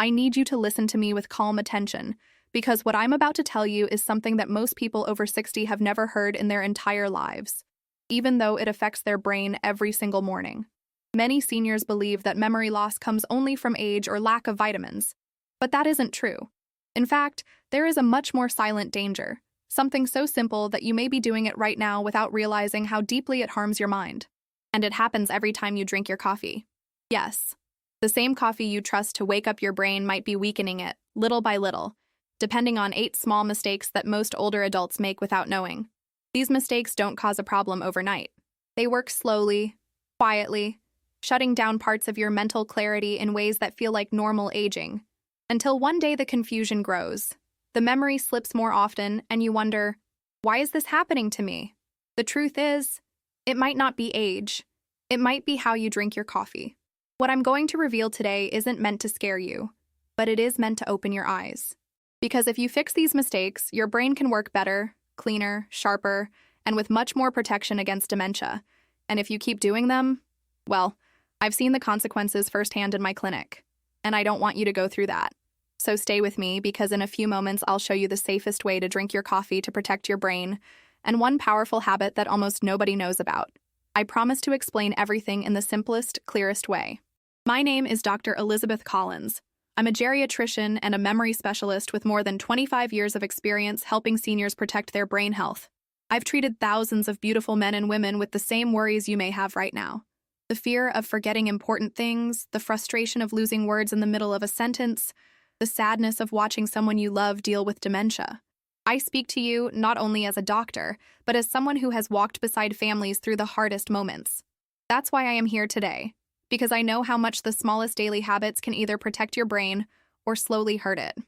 I need you to listen to me with calm attention, because what I'm about to tell you is something that most people over 60 have never heard in their entire lives, even though it affects their brain every single morning. Many seniors believe that memory loss comes only from age or lack of vitamins, but that isn't true. In fact, there is a much more silent danger, something so simple that you may be doing it right now without realizing how deeply it harms your mind. And it happens every time you drink your coffee. Yes, the same coffee you trust to wake up your brain might be weakening it, little by little, depending on 8 small mistakes that most older adults make without knowing. These mistakes don't cause a problem overnight. They work slowly, quietly, shutting down parts of your mental clarity in ways that feel like normal aging. Until one day the confusion grows. The memory slips more often, and you wonder, why is this happening to me? The truth is, it might not be age. It might be how you drink your coffee. What I'm going to reveal today isn't meant to scare you, but it is meant to open your eyes. Because if you fix these mistakes, your brain can work better, cleaner, sharper, and with much more protection against dementia. And if you keep doing them, well, I've seen the consequences firsthand in my clinic, and I don't want you to go through that. So stay with me, because in a few moments I'll show you the safest way to drink your coffee to protect your brain, and one powerful habit that almost nobody knows about. I promise to explain everything in the simplest, clearest way. My name is Dr. Elizabeth Collins. I'm a geriatrician and a memory specialist with more than 25 years of experience helping seniors protect their brain health. I've treated thousands of beautiful men and women with the same worries you may have right now. The fear of forgetting important things, the frustration of losing words in the middle of a sentence, the sadness of watching someone you love deal with dementia. I speak to you not only as a doctor, but as someone who has walked beside families through the hardest moments. That's why I am here today, because I know how much the smallest daily habits can either protect your brain or slowly hurt it.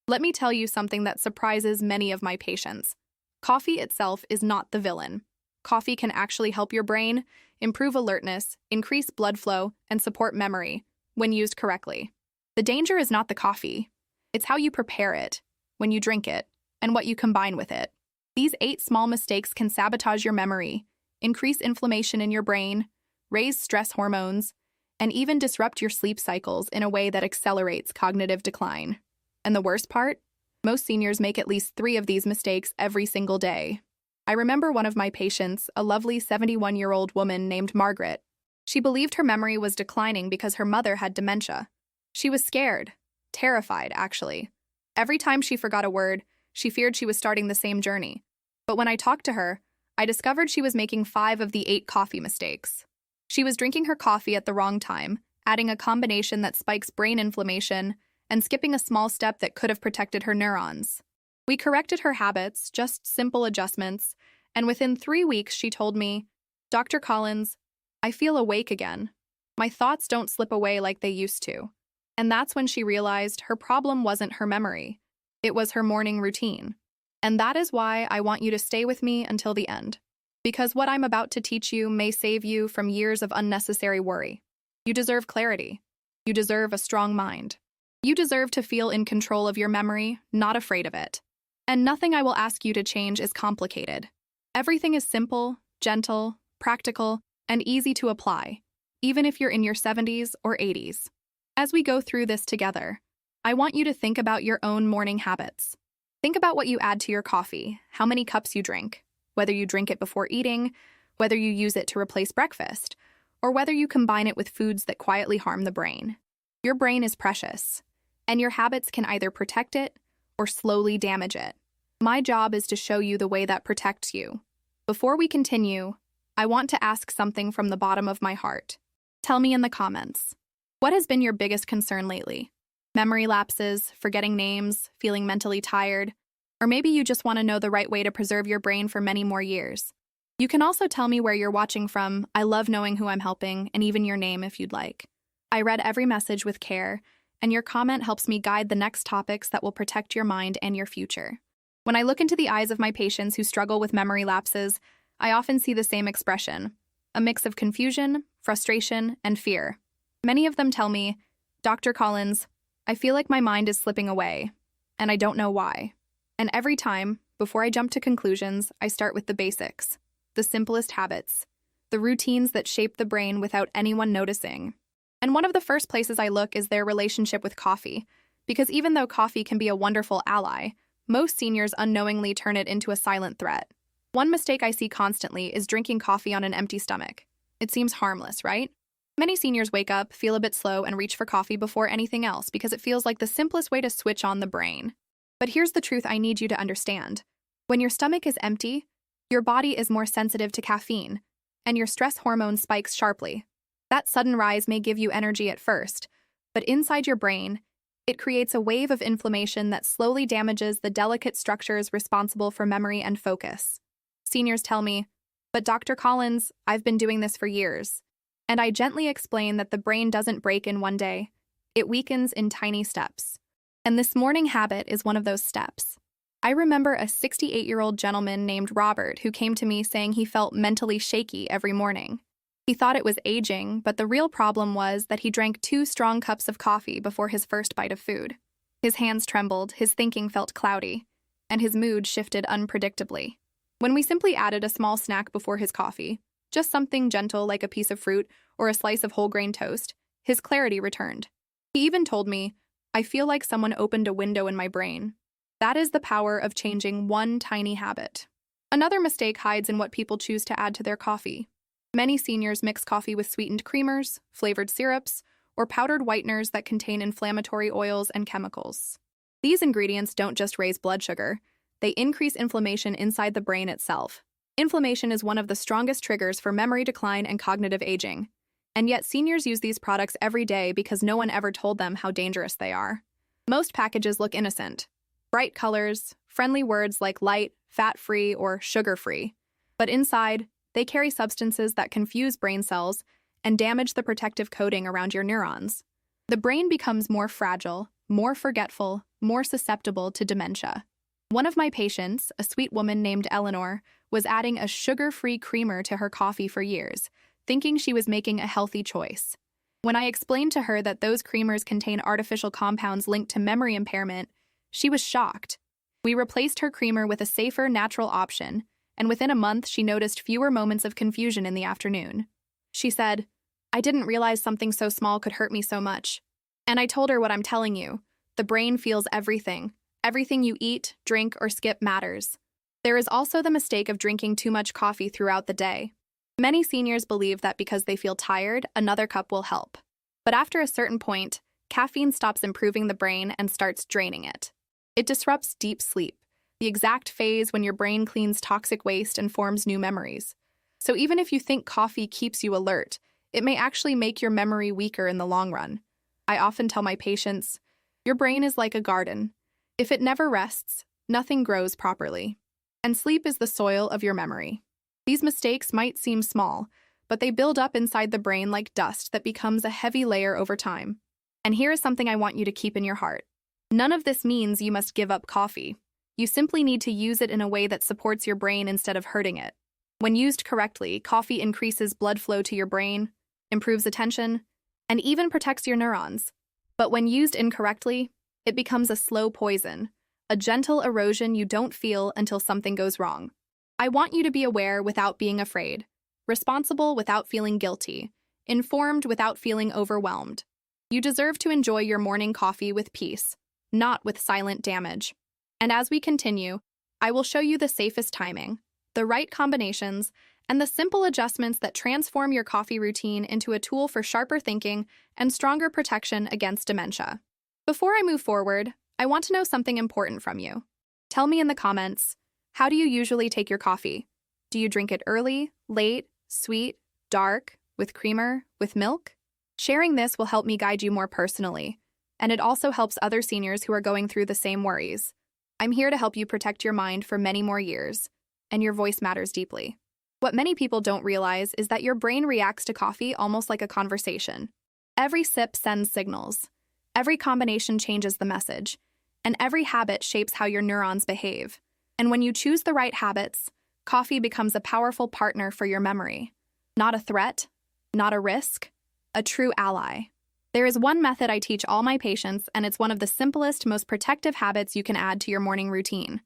Let me tell you something that surprises many of my patients. Coffee itself is not the villain. Coffee can actually help your brain, improve alertness, increase blood flow, and support memory when used correctly. The danger is not the coffee. It's how you prepare it, when you drink it, and what you combine with it. These 8 small mistakes can sabotage your memory, increase inflammation in your brain, raise stress hormones, and even disrupt your sleep cycles in a way that accelerates cognitive decline. And the worst part? Most seniors make at least 3 of these mistakes every single day. I remember one of my patients, a lovely 71-year-old woman named Margaret. She believed her memory was declining because her mother had dementia. She was scared, terrified, actually. Every time she forgot a word, she feared she was starting the same journey. But when I talked to her, I discovered she was making 5 of the 8 coffee mistakes. She was drinking her coffee at the wrong time, adding a combination that spikes brain inflammation, and skipping a small step that could have protected her neurons. We corrected her habits, just simple adjustments, and within 3 weeks she told me, "Dr. Collins, I feel awake again. My thoughts don't slip away like they used to." And that's when she realized her problem wasn't her memory. It was her morning routine. And that is why I want you to stay with me until the end. Because what I'm about to teach you may save you from years of unnecessary worry. You deserve clarity. You deserve a strong mind. You deserve to feel in control of your memory, not afraid of it. And nothing I will ask you to change is complicated. Everything is simple, gentle, practical, and easy to apply, even if you're in your 70s or 80s. As we go through this together, I want you to think about your own morning habits. Think about what you add to your coffee, how many cups you drink, whether you drink it before eating, whether you use it to replace breakfast, or whether you combine it with foods that quietly harm the brain. Your brain is precious, and your habits can either protect it or slowly damage it. My job is to show you the way that protects you. Before we continue, I want to ask something from the bottom of my heart. Tell me in the comments. What has been your biggest concern lately? Memory lapses, forgetting names, feeling mentally tired, or maybe you just want to know the right way to preserve your brain for many more years. You can also tell me where you're watching from. I love knowing who I'm helping, and even your name if you'd like. I read every message with care, and your comment helps me guide the next topics that will protect your mind and your future. When I look into the eyes of my patients who struggle with memory lapses, I often see the same expression, a mix of confusion, frustration, and fear. Many of them tell me, "Dr. Collins, I feel like my mind is slipping away, and I don't know why." And every time, before I jump to conclusions, I start with the basics, the simplest habits, the routines that shape the brain without anyone noticing. And one of the first places I look is their relationship with coffee. Because even though coffee can be a wonderful ally, most seniors unknowingly turn it into a silent threat. One mistake I see constantly is drinking coffee on an empty stomach. It seems harmless, right? Many seniors wake up, feel a bit slow, and reach for coffee before anything else because it feels like the simplest way to switch on the brain. But here's the truth I need you to understand. When your stomach is empty, your body is more sensitive to caffeine, and your stress hormone spikes sharply. That sudden rise may give you energy at first, but inside your brain, it creates a wave of inflammation that slowly damages the delicate structures responsible for memory and focus. Seniors tell me, "But Dr. Collins, I've been doing this for years." And I gently explain that the brain doesn't break in one day. It weakens in tiny steps. And this morning habit is one of those steps. I remember a 68-year-old gentleman named Robert who came to me saying he felt mentally shaky every morning. He thought it was aging, but the real problem was that he drank 2 strong cups of coffee before his first bite of food. His hands trembled, his thinking felt cloudy, and his mood shifted unpredictably. When we simply added a small snack before his coffee, just something gentle like a piece of fruit or a slice of whole grain toast, his clarity returned. He even told me, "I feel like someone opened a window in my brain." That is the power of changing one tiny habit. Another mistake hides in what people choose to add to their coffee. Many seniors mix coffee with sweetened creamers, flavored syrups, or powdered whiteners that contain inflammatory oils and chemicals. These ingredients don't just raise blood sugar, they increase inflammation inside the brain itself. Inflammation is one of the strongest triggers for memory decline and cognitive aging. And yet seniors use these products every day because no one ever told them how dangerous they are. Most packages look innocent. Bright colors, friendly words like light, fat-free, or sugar-free. But inside, they carry substances that confuse brain cells and damage the protective coating around your neurons. The brain becomes more fragile, more forgetful, more susceptible to dementia. One of my patients, a sweet woman named Eleanor, was adding a sugar-free creamer to her coffee for years, thinking she was making a healthy choice. When I explained to her that those creamers contain artificial compounds linked to memory impairment, she was shocked. We replaced her creamer with a safer, natural option, and within a month she noticed fewer moments of confusion in the afternoon. She said, "I didn't realize something so small could hurt me so much." And I told her what I'm telling you. The brain feels everything. Everything you eat, drink, or skip matters. There is also the mistake of drinking too much coffee throughout the day. Many seniors believe that because they feel tired, another cup will help. But after a certain point, caffeine stops improving the brain and starts draining it. It disrupts deep sleep, the exact phase when your brain cleans toxic waste and forms new memories. So even if you think coffee keeps you alert, it may actually make your memory weaker in the long run. I often tell my patients, your brain is like a garden. If it never rests, nothing grows properly. And sleep is the soil of your memory. These mistakes might seem small, but they build up inside the brain like dust that becomes a heavy layer over time. And here is something I want you to keep in your heart. None of this means you must give up coffee. You simply need to use it in a way that supports your brain instead of hurting it. When used correctly, coffee increases blood flow to your brain, improves attention, and even protects your neurons. But when used incorrectly, it becomes a slow poison, a gentle erosion you don't feel until something goes wrong. I want you to be aware without being afraid, responsible without feeling guilty, informed without feeling overwhelmed. You deserve to enjoy your morning coffee with peace, not with silent damage. And as we continue, I will show you the safest timing, the right combinations, and the simple adjustments that transform your coffee routine into a tool for sharper thinking and stronger protection against dementia. Before I move forward, I want to know something important from you. Tell me in the comments, how do you usually take your coffee? Do you drink it early, late, sweet, dark, with creamer, with milk? Sharing this will help me guide you more personally, and it also helps other seniors who are going through the same worries. I'm here to help you protect your mind for many more years, and your voice matters deeply. What many people don't realize is that your brain reacts to coffee almost like a conversation. Every sip sends signals. Every combination changes the message, and every habit shapes how your neurons behave. And when you choose the right habits, coffee becomes a powerful partner for your memory. Not a threat, not a risk, a true ally. There is one method I teach all my patients, and it's one of the simplest, most protective habits you can add to your morning routine.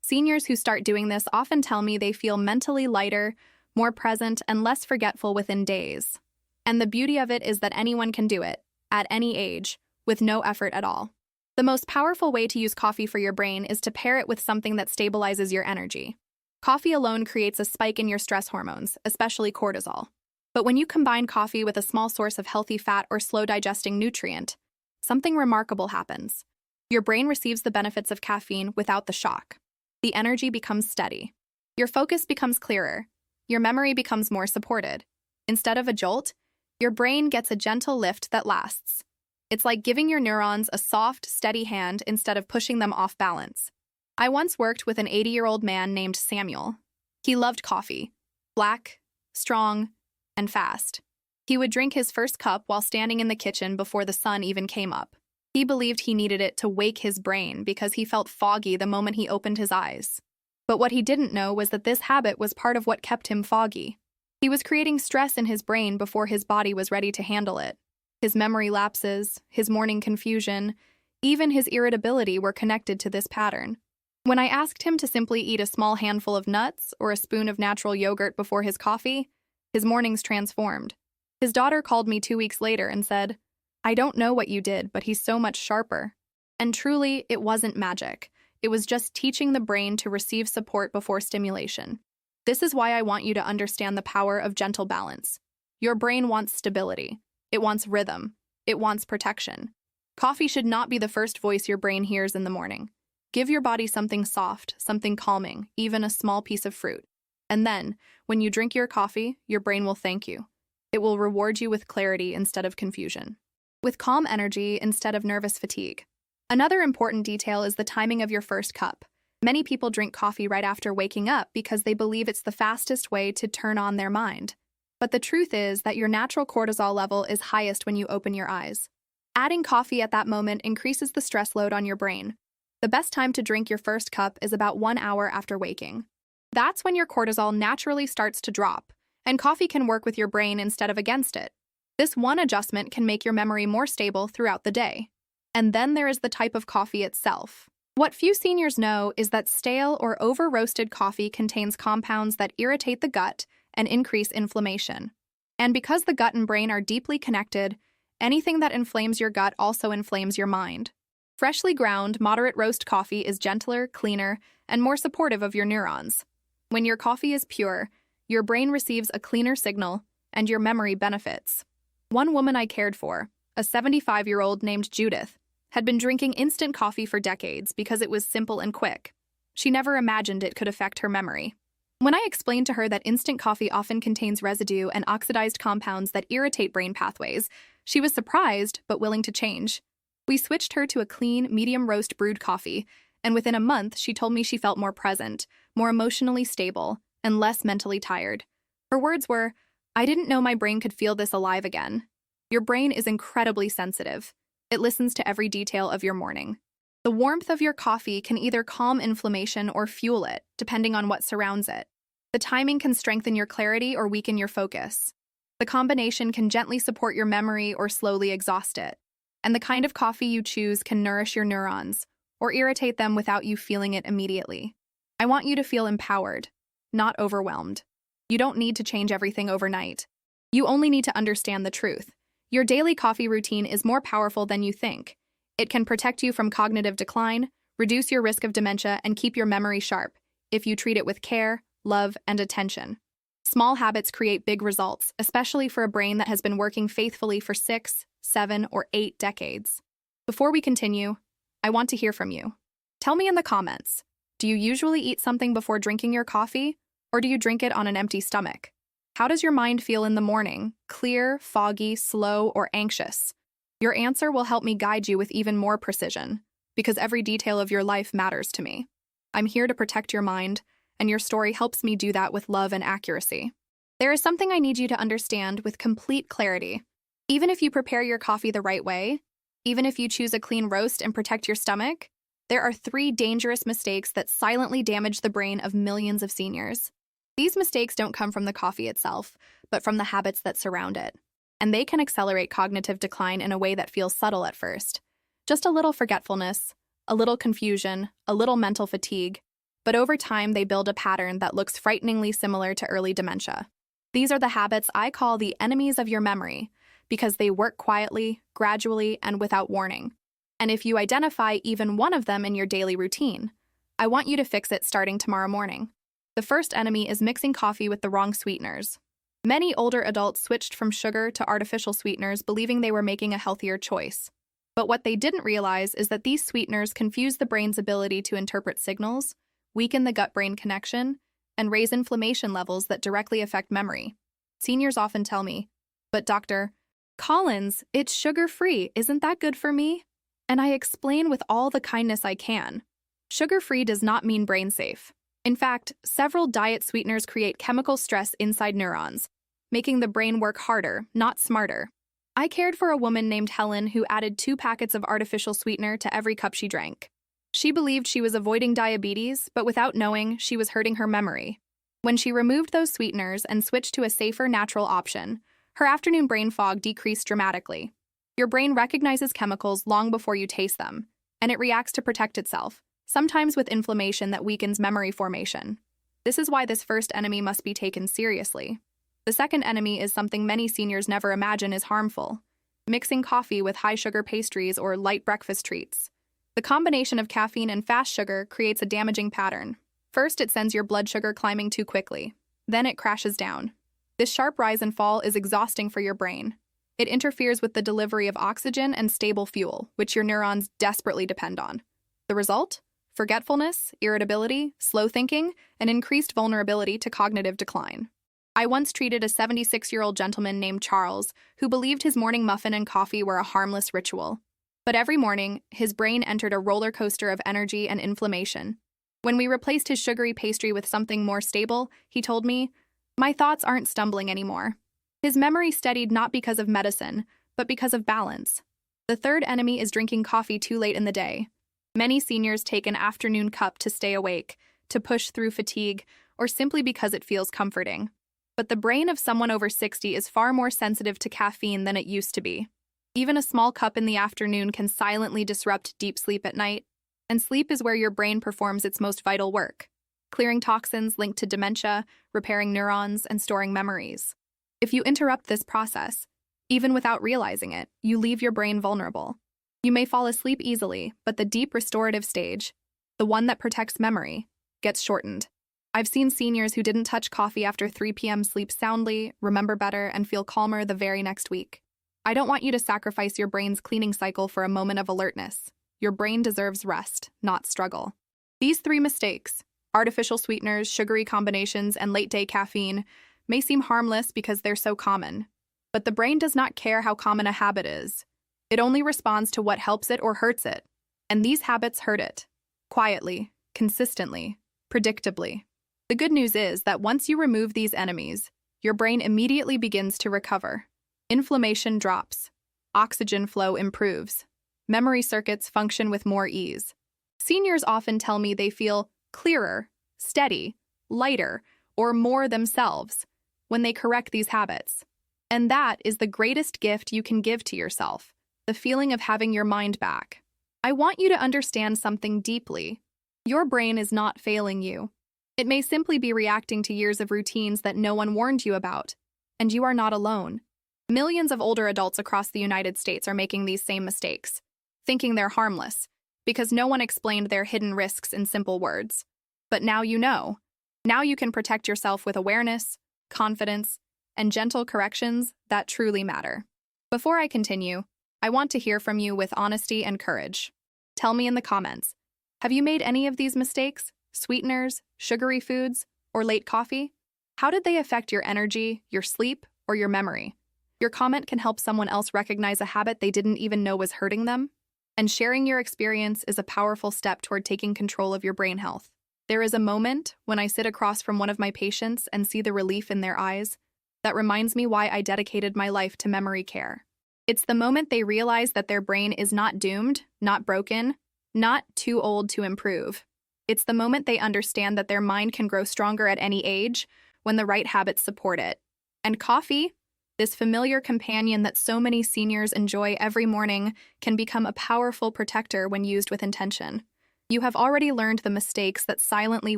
Seniors who start doing this often tell me they feel mentally lighter, more present, and less forgetful within days. And the beauty of it is that anyone can do it, at any age, with no effort at all. The most powerful way to use coffee for your brain is to pair it with something that stabilizes your energy. Coffee alone creates a spike in your stress hormones, especially cortisol. But when you combine coffee with a small source of healthy fat or slow-digesting nutrient, something remarkable happens. Your brain receives the benefits of caffeine without the shock. The energy becomes steady. Your focus becomes clearer. Your memory becomes more supported. Instead of a jolt, your brain gets a gentle lift that lasts. It's like giving your neurons a soft, steady hand instead of pushing them off balance. I once worked with an 80-year-old man named Samuel. He loved coffee, black, strong, and fast. He would drink his first cup while standing in the kitchen before the sun even came up. He believed he needed it to wake his brain because he felt foggy the moment he opened his eyes. But what he didn't know was that this habit was part of what kept him foggy. He was creating stress in his brain before his body was ready to handle it. His memory lapses, his morning confusion, even his irritability were connected to this pattern. When I asked him to simply eat a small handful of nuts or a spoon of natural yogurt before his coffee, his mornings transformed. His daughter called me 2 weeks later and said, "I don't know what you did, but he's so much sharper." And truly, it wasn't magic. It was just teaching the brain to receive support before stimulation. This is why I want you to understand the power of gentle balance. Your brain wants stability. It wants rhythm. It wants protection. Coffee should not be the first voice your brain hears in the morning. Give your body something soft, something calming, even a small piece of fruit. And then, when you drink your coffee, your brain will thank you. It will reward you with clarity instead of confusion, with calm energy instead of nervous fatigue. Another important detail is the timing of your first cup. Many people drink coffee right after waking up because they believe it's the fastest way to turn on their mind. But the truth is that your natural cortisol level is highest when you open your eyes. Adding coffee at that moment increases the stress load on your brain. The best time to drink your first cup is about 1 hour after waking. That's when your cortisol naturally starts to drop, and coffee can work with your brain instead of against it. This one adjustment can make your memory more stable throughout the day. And then there is the type of coffee itself. What few seniors know is that stale or over-roasted coffee contains compounds that irritate the gut and increase inflammation. And because the gut and brain are deeply connected, anything that inflames your gut also inflames your mind. Freshly ground, moderate roast coffee is gentler, cleaner, and more supportive of your neurons. When your coffee is pure, your brain receives a cleaner signal, and your memory benefits. One woman I cared for, a 75-year-old named Judith, had been drinking instant coffee for decades because it was simple and quick. She never imagined it could affect her memory. When I explained to her that instant coffee often contains residue and oxidized compounds that irritate brain pathways, she was surprised but willing to change. We switched her to a clean, medium roast brewed coffee, and within a month she told me she felt more present, more emotionally stable, and less mentally tired. Her words were, "I didn't know my brain could feel this alive again." Your brain is incredibly sensitive. It listens to every detail of your morning. The warmth of your coffee can either calm inflammation or fuel it, depending on what surrounds it. The timing can strengthen your clarity or weaken your focus. The combination can gently support your memory or slowly exhaust it. And the kind of coffee you choose can nourish your neurons or irritate them without you feeling it immediately. I want you to feel empowered, not overwhelmed. You don't need to change everything overnight. You only need to understand the truth. Your daily coffee routine is more powerful than you think. It can protect you from cognitive decline, reduce your risk of dementia, and keep your memory sharp if you treat it with care, love, and attention. Small habits create big results, especially for a brain that has been working faithfully for 6, 7, or 8 decades. Before we continue, I want to hear from you. Tell me in the comments, do you usually eat something before drinking your coffee, or do you drink it on an empty stomach? How does your mind feel in the morning? Clear, foggy, slow, or anxious? Your answer will help me guide you with even more precision, because every detail of your life matters to me. I'm here to protect your mind, and your story helps me do that with love and accuracy. There is something I need you to understand with complete clarity. Even if you prepare your coffee the right way, even if you choose a clean roast and protect your stomach, there are 3 dangerous mistakes that silently damage the brain of millions of seniors. These mistakes don't come from the coffee itself, but from the habits that surround it. And they can accelerate cognitive decline in a way that feels subtle at first. Just a little forgetfulness, a little confusion, a little mental fatigue, but over time they build a pattern that looks frighteningly similar to early dementia. These are the habits I call the enemies of your memory, because they work quietly, gradually, and without warning. And if you identify even one of them in your daily routine, I want you to fix it starting tomorrow morning. The first enemy is mixing coffee with the wrong sweeteners. Many older adults switched from sugar to artificial sweeteners believing they were making a healthier choice. But what they didn't realize is that these sweeteners confuse the brain's ability to interpret signals, weaken the gut-brain connection, and raise inflammation levels that directly affect memory. Seniors often tell me, "But Dr. Collins, it's sugar-free, isn't that good for me?" And I explain with all the kindness I can. Sugar-free does not mean brain-safe. In fact, several diet sweeteners create chemical stress inside neurons, making the brain work harder, not smarter. I cared for a woman named Helen who added 2 packets of artificial sweetener to every cup she drank. She believed she was avoiding diabetes, but without knowing, she was hurting her memory. When she removed those sweeteners and switched to a safer, natural option, her afternoon brain fog decreased dramatically. Your brain recognizes chemicals long before you taste them, and it reacts to protect itself, sometimes with inflammation that weakens memory formation. This is why this first enemy must be taken seriously. The second enemy is something many seniors never imagine is harmful: mixing coffee with high-sugar pastries or light breakfast treats. The combination of caffeine and fast sugar creates a damaging pattern. First, it sends your blood sugar climbing too quickly. Then it crashes down. This sharp rise and fall is exhausting for your brain. It interferes with the delivery of oxygen and stable fuel, which your neurons desperately depend on. The result? Forgetfulness, irritability, slow thinking, and increased vulnerability to cognitive decline. I once treated a 76-year-old gentleman named Charles who believed his morning muffin and coffee were a harmless ritual. But every morning, his brain entered a roller coaster of energy and inflammation. When we replaced his sugary pastry with something more stable, he told me, "My thoughts aren't stumbling anymore." His memory steadied not because of medicine, but because of balance. The third enemy is drinking coffee too late in the day. Many seniors take an afternoon cup to stay awake, to push through fatigue, or simply because it feels comforting. But the brain of someone over 60 is far more sensitive to caffeine than it used to be. Even a small cup in the afternoon can silently disrupt deep sleep at night, and sleep is where your brain performs its most vital work, clearing toxins linked to dementia, repairing neurons, and storing memories. If you interrupt this process, even without realizing it, you leave your brain vulnerable. You may fall asleep easily, but the deep restorative stage, the one that protects memory, gets shortened. I've seen seniors who didn't touch coffee after 3 p.m. sleep soundly, remember better, and feel calmer the very next week. I don't want you to sacrifice your brain's cleaning cycle for a moment of alertness. Your brain deserves rest, not struggle. These 3 mistakes, artificial sweeteners, sugary combinations, and late-day caffeine, may seem harmless because they're so common. But the brain does not care how common a habit is. It only responds to what helps it or hurts it. And these habits hurt it. Quietly, consistently, predictably. The good news is that once you remove these enemies, your brain immediately begins to recover. Inflammation drops. Oxygen flow improves. Memory circuits function with more ease. Seniors often tell me they feel clearer, steady, lighter, or more themselves when they correct these habits. And that is the greatest gift you can give to yourself, the feeling of having your mind back. I want you to understand something deeply. Your brain is not failing you. It may simply be reacting to years of routines that no one warned you about, and you are not alone. Millions of older adults across the United States are making these same mistakes, thinking they're harmless, because no one explained their hidden risks in simple words. But now you know. Now you can protect yourself with awareness, confidence, and gentle corrections that truly matter. Before I continue, I want to hear from you with honesty and courage. Tell me in the comments, have you made any of these mistakes? Sweeteners, sugary foods, or late coffee? How did they affect your energy, your sleep, or your memory? Your comment can help someone else recognize a habit they didn't even know was hurting them. And sharing your experience is a powerful step toward taking control of your brain health. There is a moment when I sit across from one of my patients and see the relief in their eyes that reminds me why I dedicated my life to memory care. It's the moment they realize that their brain is not doomed, not broken, not too old to improve. It's the moment they understand that their mind can grow stronger at any age when the right habits support it. And coffee, this familiar companion that so many seniors enjoy every morning, can become a powerful protector when used with intention. You have already learned the mistakes that silently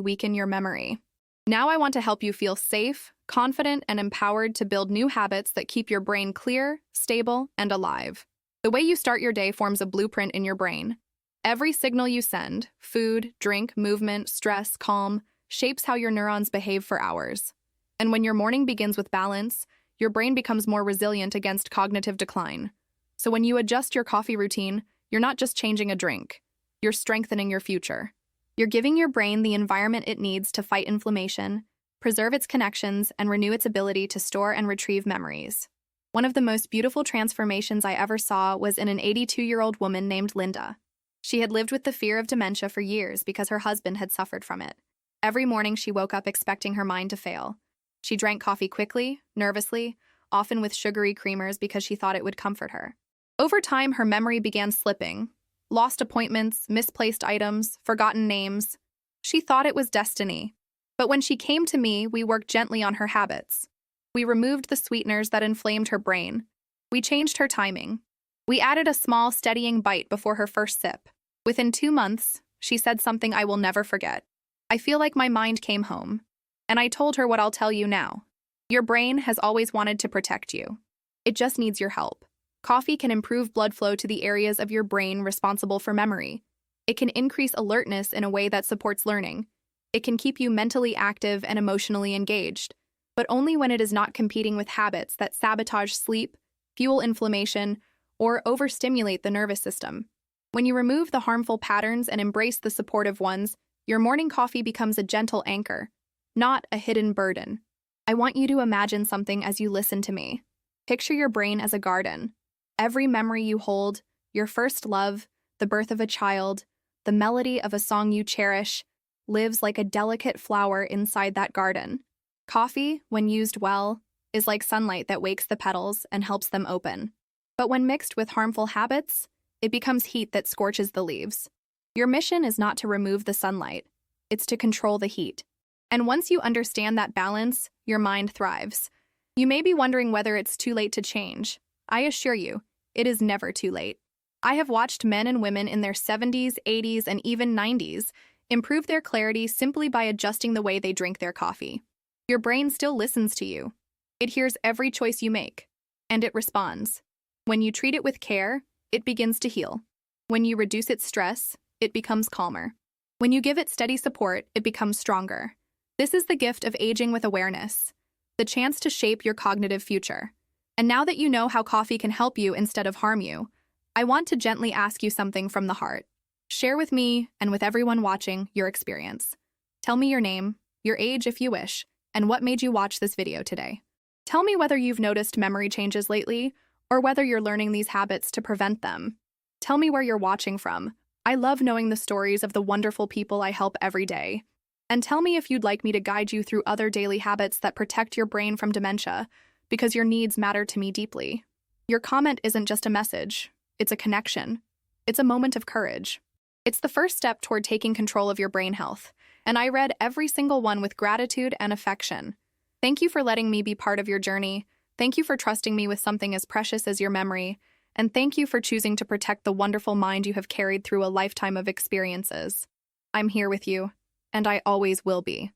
weaken your memory. Now I want to help you feel safe, confident, and empowered to build new habits that keep your brain clear, stable, and alive. The way you start your day forms a blueprint in your brain. Every signal you send, food, drink, movement, stress, calm, shapes how your neurons behave for hours. And when your morning begins with balance, your brain becomes more resilient against cognitive decline. So when you adjust your coffee routine, you're not just changing a drink, you're strengthening your future. You're giving your brain the environment it needs to fight inflammation, preserve its connections, and renew its ability to store and retrieve memories. One of the most beautiful transformations I ever saw was in an 82-year-old woman named Linda. She had lived with the fear of dementia for years because her husband had suffered from it. Every morning she woke up expecting her mind to fail. She drank coffee quickly, nervously, often with sugary creamers because she thought it would comfort her. Over time, her memory began slipping. Lost appointments, misplaced items, forgotten names. She thought it was destiny. But when she came to me, we worked gently on her habits. We removed the sweeteners that inflamed her brain. We changed her timing. We added a small, steadying bite before her first sip. Within 2 months, she said something I will never forget. I feel like my mind came home. And I told her what I'll tell you now. Your brain has always wanted to protect you. It just needs your help. Coffee can improve blood flow to the areas of your brain responsible for memory. It can increase alertness in a way that supports learning. It can keep you mentally active and emotionally engaged, but only when it is not competing with habits that sabotage sleep, fuel inflammation, or overstimulate the nervous system. When you remove the harmful patterns and embrace the supportive ones, your morning coffee becomes a gentle anchor, not a hidden burden. I want you to imagine something as you listen to me. Picture your brain as a garden. Every memory you hold, your first love, the birth of a child, the melody of a song you cherish, lives like a delicate flower inside that garden. Coffee, when used well, is like sunlight that wakes the petals and helps them open. But when mixed with harmful habits, it becomes heat that scorches the leaves. Your mission is not to remove the sunlight, it's to control the heat. And once you understand that balance, your mind thrives. You may be wondering whether it's too late to change. I assure you, it is never too late. I have watched men and women in their 70s, 80s, and even 90s improve their clarity simply by adjusting the way they drink their coffee. Your brain still listens to you. It hears every choice you make, and it responds. When you treat it with care, it begins to heal. When you reduce its stress, it becomes calmer. When you give it steady support, it becomes stronger. This is the gift of aging with awareness, the chance to shape your cognitive future. And now that you know how coffee can help you instead of harm you, I want to gently ask you something from the heart. Share with me, and with everyone watching, your experience. Tell me your name, your age if you wish, and what made you watch this video today. Tell me whether you've noticed memory changes lately, or whether you're learning these habits to prevent them. Tell me where you're watching from. I love knowing the stories of the wonderful people I help every day. And tell me if you'd like me to guide you through other daily habits that protect your brain from dementia, because your needs matter to me deeply. Your comment isn't just a message, it's a connection. It's a moment of courage. It's the first step toward taking control of your brain health, and I read every single one with gratitude and affection. Thank you for letting me be part of your journey. Thank you for trusting me with something as precious as your memory, and thank you for choosing to protect the wonderful mind you have carried through a lifetime of experiences. I'm here with you, and I always will be.